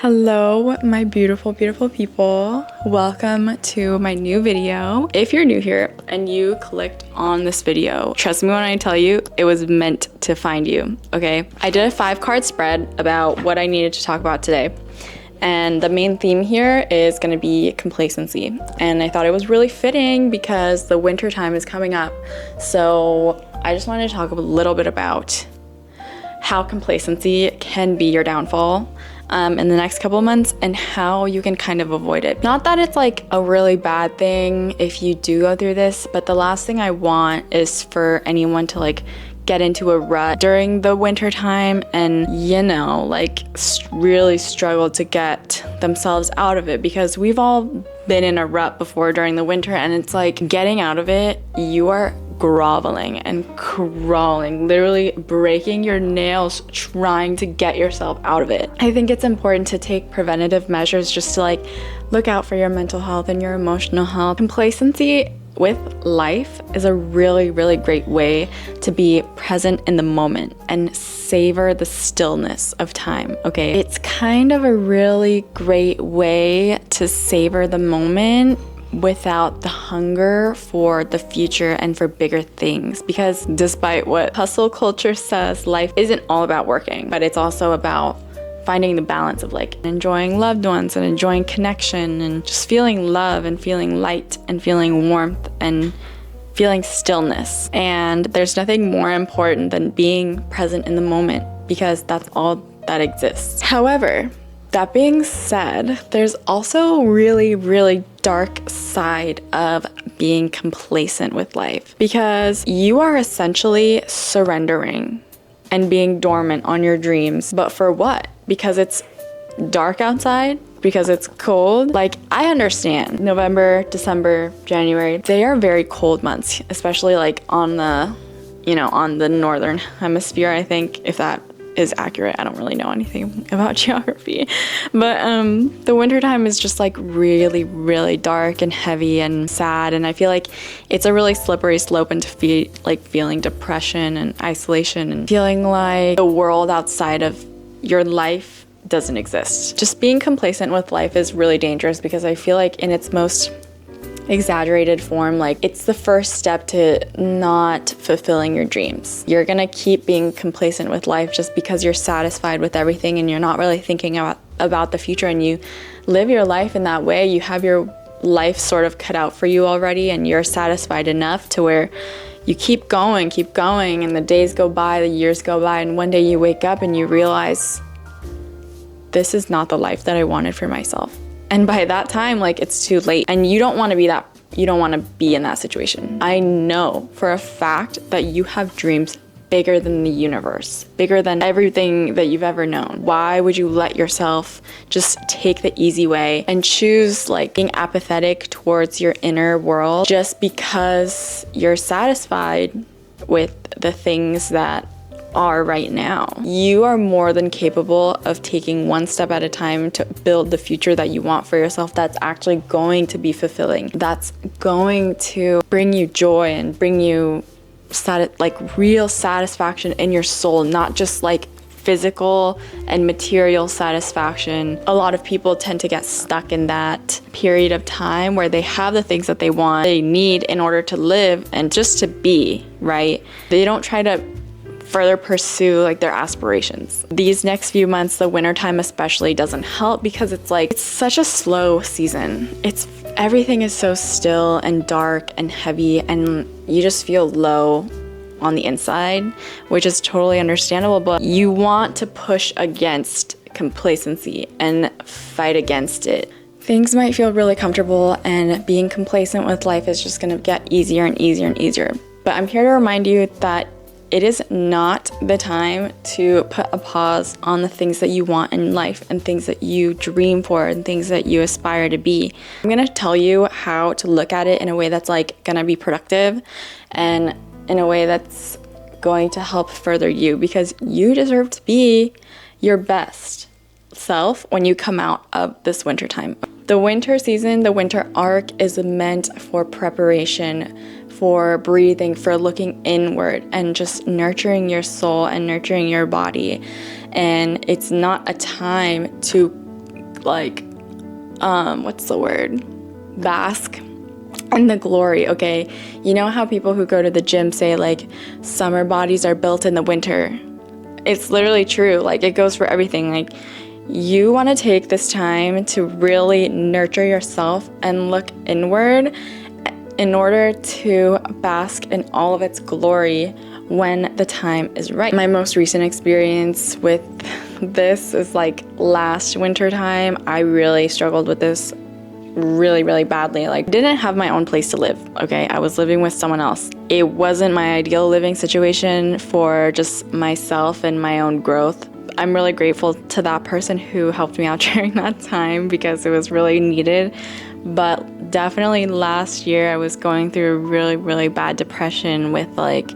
Hello, my beautiful, beautiful people. Welcome to my new video. If you're new here and you clicked on this video, trust me when I tell you, it was meant to find you, okay? I did a 5-card spread about what I needed to talk about today. And the main theme here is gonna be complacency. And I thought it was really fitting because the winter time is coming up. So I just wanted to talk a little bit about how complacency can be your downfall in the next couple of months and how you can kind of avoid it. Not that it's like a really bad thing if you do go through this, but the last thing I want is for anyone to like get into a rut during the winter time and, you know, like really struggle to get themselves out of it, because we've all been in a rut before during the winter, and it's like getting out of it, you are groveling and crawling, literally breaking your nails trying to get yourself out of it. I think it's important to take preventative measures just to like look out for your mental health and your emotional health. Complacency with life is a really, really great way to be present in the moment and savor the stillness of time, okay? It's kind of a really great way to savor the moment without the hunger for the future and for bigger things, because despite what hustle culture says, life isn't all about working, but it's also about finding the balance of like enjoying loved ones and enjoying connection and just feeling love and feeling light and feeling warmth and feeling stillness. And there's nothing more important than being present in the moment, because that's all that exists. However, that being said, there's also a really, really dark side of being complacent with life, because you are essentially surrendering and being dormant on your dreams. But for what? Because it's dark outside? Because it's cold? Like, I understand November, December, January, they are very cold months, especially like on the, you know, on the northern hemisphere, I think, if that is accurate. I don't really know anything about geography, but the wintertime is just like really, really dark and heavy and sad, and I feel like it's a really slippery slope into feeling depression and isolation and feeling like the world outside of your life doesn't exist. Just being complacent with life is really dangerous, because I feel like in its most exaggerated form, like it's the first step to not fulfilling your dreams. You're gonna keep being complacent with life just because you're satisfied with everything and you're not really thinking about the future, and you live your life in that way. You have your life sort of cut out for you already, and you're satisfied enough to where you keep going, and the days go by, the years go by, and one day you wake up and you realize, this is not the life that I wanted for myself. And by that time, like, it's too late, and you don't want to be in that situation. I know for a fact that you have dreams bigger than the universe, bigger than everything that you've ever known. Why would you let yourself just take the easy way and choose like being apathetic towards your inner world just because you're satisfied with the things that are right now? You are more than capable of taking one step at a time to build the future that you want for yourself, that's actually going to be fulfilling, that's going to bring you joy and bring you real satisfaction in your soul, not just like physical and material satisfaction. A lot of people tend to get stuck in that period of time where they have the things that they want, they need in order to live and just to be, right? They don't try to further pursue like their aspirations. These next few months, the wintertime especially, doesn't help, because it's like it's such a slow season. Everything is so still and dark and heavy, and you just feel low on the inside, which is totally understandable, but you want to push against complacency and fight against it. Things might feel really comfortable, and being complacent with life is just gonna get easier and easier and easier. But I'm here to remind you that it is not the time to put a pause on the things that you want in life and things that you dream for and things that you aspire to be. I'm gonna tell you how to look at it in a way that's like gonna be productive and in a way that's going to help further you, because you deserve to be your best self when you come out of this winter time. The winter season, the winter arc, is meant for preparation, for breathing, for looking inward and just nurturing your soul and nurturing your body. And it's not a time to like, what's the word? Bask in the glory, okay? You know how people who go to the gym say, like, summer bodies are built in the winter? It's literally true. Like, it goes for everything. Like, you want to take this time to really nurture yourself and look inward in order to bask in all of its glory when the time is right. My most recent experience with this is like last winter time. I really struggled with this really badly. Like, didn't have my own place to live, okay? I was living with someone else. It wasn't my ideal living situation for just myself and my own growth. I'm really grateful to that person who helped me out during that time because it was really needed. But definitely last year I was going through a really bad depression with like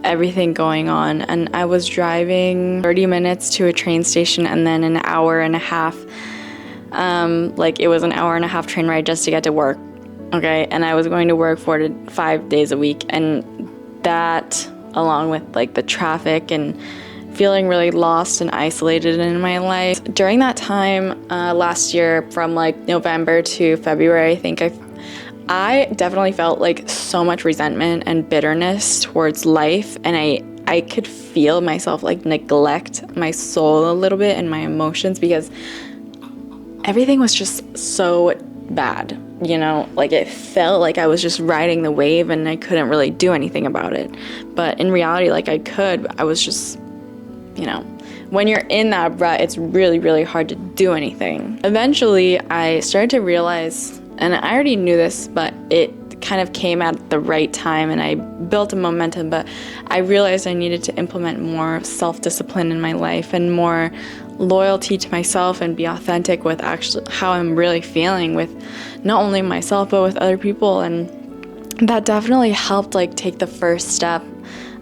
everything going on, and I was driving 30 minutes to a train station and then an hour and a half. Like, it was an hour and a half train ride just to get to work, okay? And I was going to work 4 to 5 days a week, and that, along with like the traffic and feeling really lost and isolated in my life. During that time, last year, from like November to February, I think I definitely felt like so much resentment and bitterness towards life, and I could feel myself like neglect my soul a little bit and my emotions because everything was just so bad, you know? Like, it felt like I was just riding the wave and I couldn't really do anything about it. But in reality, like, I could, but I was just, you know, when you're in that rut, it's really hard to do anything. Eventually, I started to realize, and I already knew this, but it kind of came at the right time and I built a momentum, but I realized I needed to implement more self-discipline in my life and more loyalty to myself and be authentic with actually how I'm really feeling with not only myself but with other people. And that definitely helped like take the first step.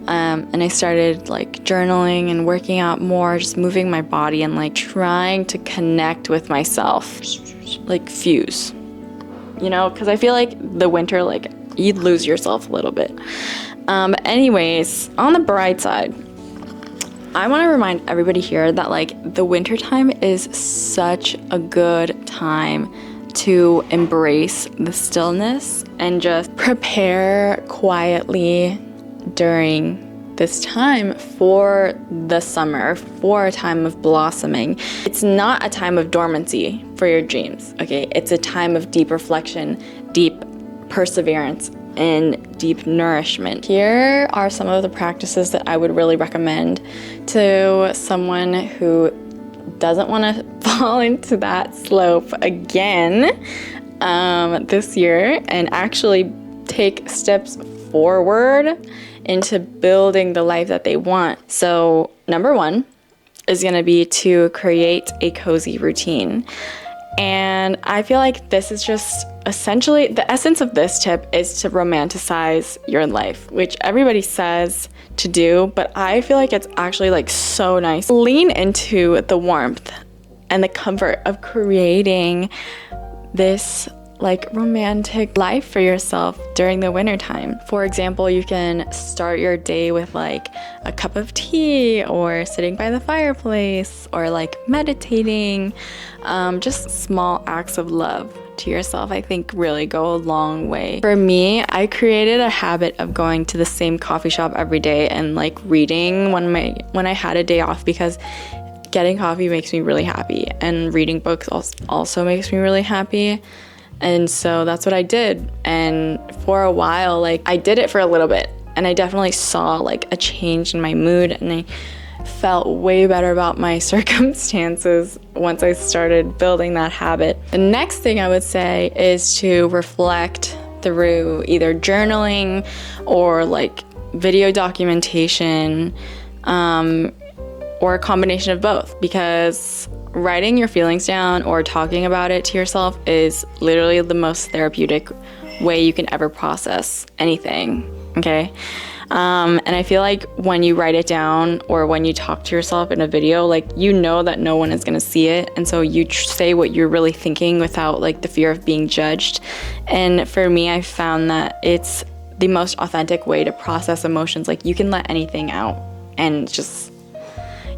And I started like journaling and working out more, just moving my body and like trying to connect with myself, like fuse, you know, because I feel like the winter, like, you'd lose yourself a little bit. Anyways, on the bright side, I want to remind everybody here that like the winter time is such a good time to embrace the stillness and just prepare quietly during this time for the summer, for a time of blossoming. It's not a time of dormancy for your dreams, okay? It's a time of deep reflection, deep perseverance, and deep nourishment. Here are some of the practices that I would really recommend to someone who doesn't want to fall into that slope again this year and actually take steps forward into building the life that they want. So number one is going to be to create a cozy routine. And I feel like this is just essentially the essence of this tip is to romanticize your life, which everybody says to do, but I feel like it's actually like so nice. Lean into the warmth and the comfort of creating this like romantic life for yourself during the winter time. For example, you can start your day with like a cup of tea or sitting by the fireplace or like meditating. Just small acts of love to yourself, I think, really go a long way. For me, I created a habit of going to the same coffee shop every day and like reading when I had a day off, because getting coffee makes me really happy and reading books also makes me really happy. And so that's what I did. And for a while, like, I did it for a little bit and I definitely saw like a change in my mood and I felt way better about my circumstances once I started building that habit. The next thing I would say is to reflect through either journaling or like video documentation, or a combination of both, because writing your feelings down or talking about it to yourself is literally the most therapeutic way you can ever process anything, okay? And I feel like when you write it down or when you talk to yourself in a video, like, you know that no one is gonna see it, and so you say what you're really thinking without like the fear of being judged. And for me, I found that it's the most authentic way to process emotions. Like, you can let anything out and just,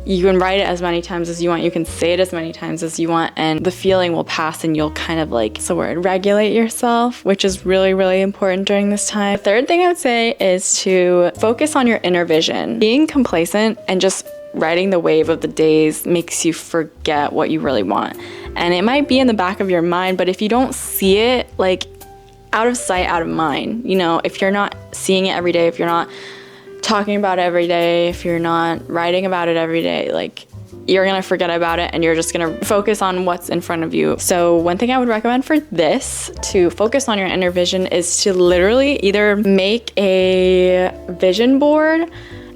You can write it as many times as you want. You can say it as many times as you want, and the feeling will pass and you'll kind of like, what's the word, regulate yourself, which is really, really important during this time. The third thing I would say is to focus on your inner vision. Being complacent and just riding the wave of the days makes you forget what you really want. And it might be in the back of your mind, but if you don't see it, like, out of sight, out of mind, you know, if you're not seeing it every day, if you're not talking about it every day, if you're not writing about it every day, like, you're gonna forget about it and you're just gonna focus on what's in front of you. So one thing I would recommend for this, to focus on your inner vision, is to literally either make a vision board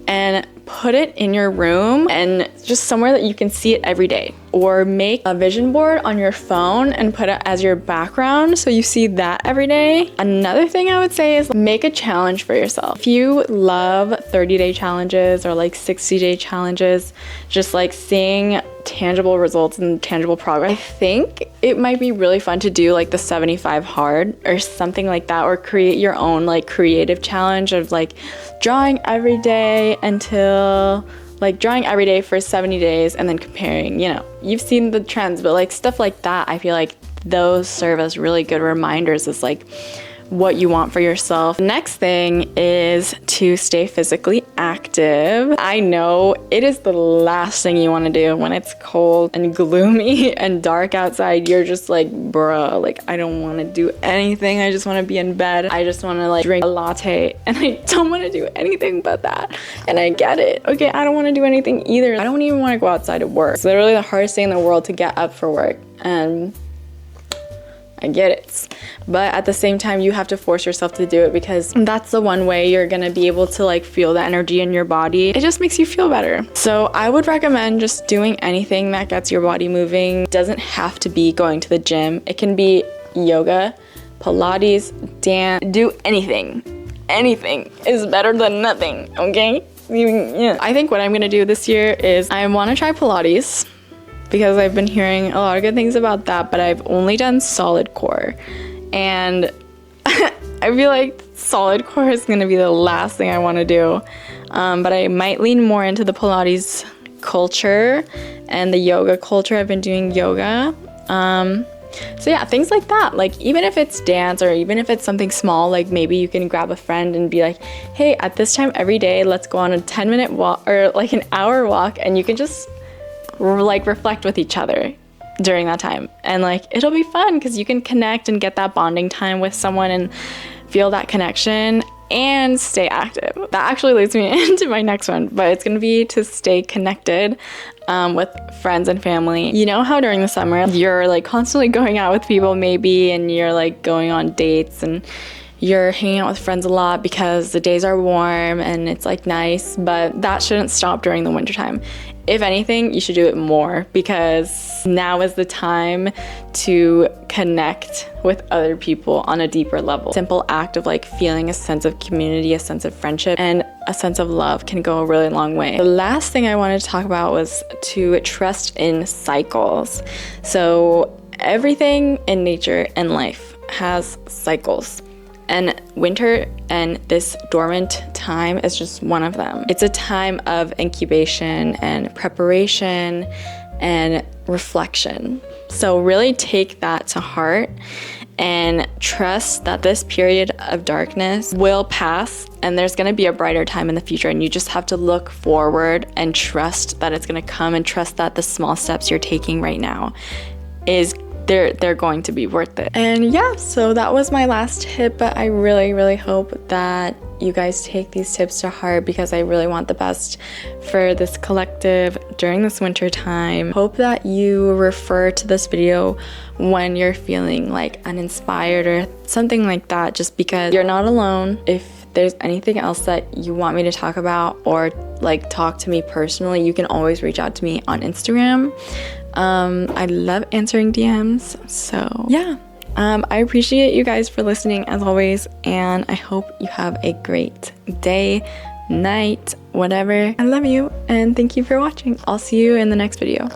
and put it in your room and just somewhere that you can see it every day, or make a vision board on your phone and put it as your background so you see that every day. Another thing I would say is make a challenge for yourself. If you love 30-day challenges or like 60-day challenges, just like seeing tangible results and tangible progress, I think it might be really fun to do like the 75 hard or something like that, or create your own like creative challenge of like drawing every day until like drawing every day for 70 days and then comparing, you know, you've seen the trends, but like stuff like that, I feel like those serve as really good reminders as like what you want for yourself. Next thing is to stay physically active. I know it is the last thing you want to do when it's cold and gloomy and dark outside. You're just like, bruh, like I don't want to do anything. I just want to be in bed. I just want to like drink a latte, and I don't want to do anything but that. And I get it. Okay, I don't want to do anything either. I don't even want to go outside to work. It's literally the hardest thing in the world to get up for work, and I get it. But at the same time, you have to force yourself to do it, because that's the one way you're gonna be able to like feel the energy in your body. It just makes you feel better. So I would recommend just doing anything that gets your body moving. It doesn't have to be going to the gym. It can be yoga, Pilates, dance, do anything. Anything is better than nothing, okay? Yeah. I think what I'm gonna do this year is I wanna try Pilates, because I've been hearing a lot of good things about that, but I've only done solid core. And I feel like solid core is gonna be the last thing I wanna do. But I might lean more into the Pilates culture and the yoga culture. I've been doing yoga. So yeah, things like that. Like even if it's dance, or even if it's something small, like maybe you can grab a friend and be like, hey, at this time every day, let's go on a 10-minute walk or like an hour walk, and you can just like reflect with each other during that time. And like it'll be fun because you can connect and get that bonding time with someone and feel that connection and stay active. That actually leads me into my next one, but it's gonna be to stay connected with friends and family. You know how during the summer you're like constantly going out with people maybe, and you're like going on dates and you're hanging out with friends a lot because the days are warm and it's like nice, but that shouldn't stop during the wintertime. If anything, you should do it more, because now is the time to connect with other people on a deeper level. Simple act of like feeling a sense of community, a sense of friendship, and a sense of love can go a really long way. The last thing I wanted to talk about was to trust in cycles. So everything in nature and life has cycles. And winter and this dormant time is just one of them. It's a time of incubation and preparation and reflection. So really take that to heart and trust that this period of darkness will pass, and there's gonna be a brighter time in the future, and you just have to look forward and trust that it's gonna come, and trust that the small steps you're taking right now they're going to be worth it. And yeah, so that was my last tip, but I really, really hope that you guys take these tips to heart, because I really want the best for this collective during this winter time. Hope that you refer to this video when you're feeling like uninspired or something like that, just because you're not alone. If there's anything else that you want me to talk about, or like talk to me personally, you can always reach out to me on Instagram. I love answering DMs, so yeah. I appreciate you guys for listening as always, and I hope you have a great day, night, whatever. I love you, and thank you for watching. I'll see you in the next video.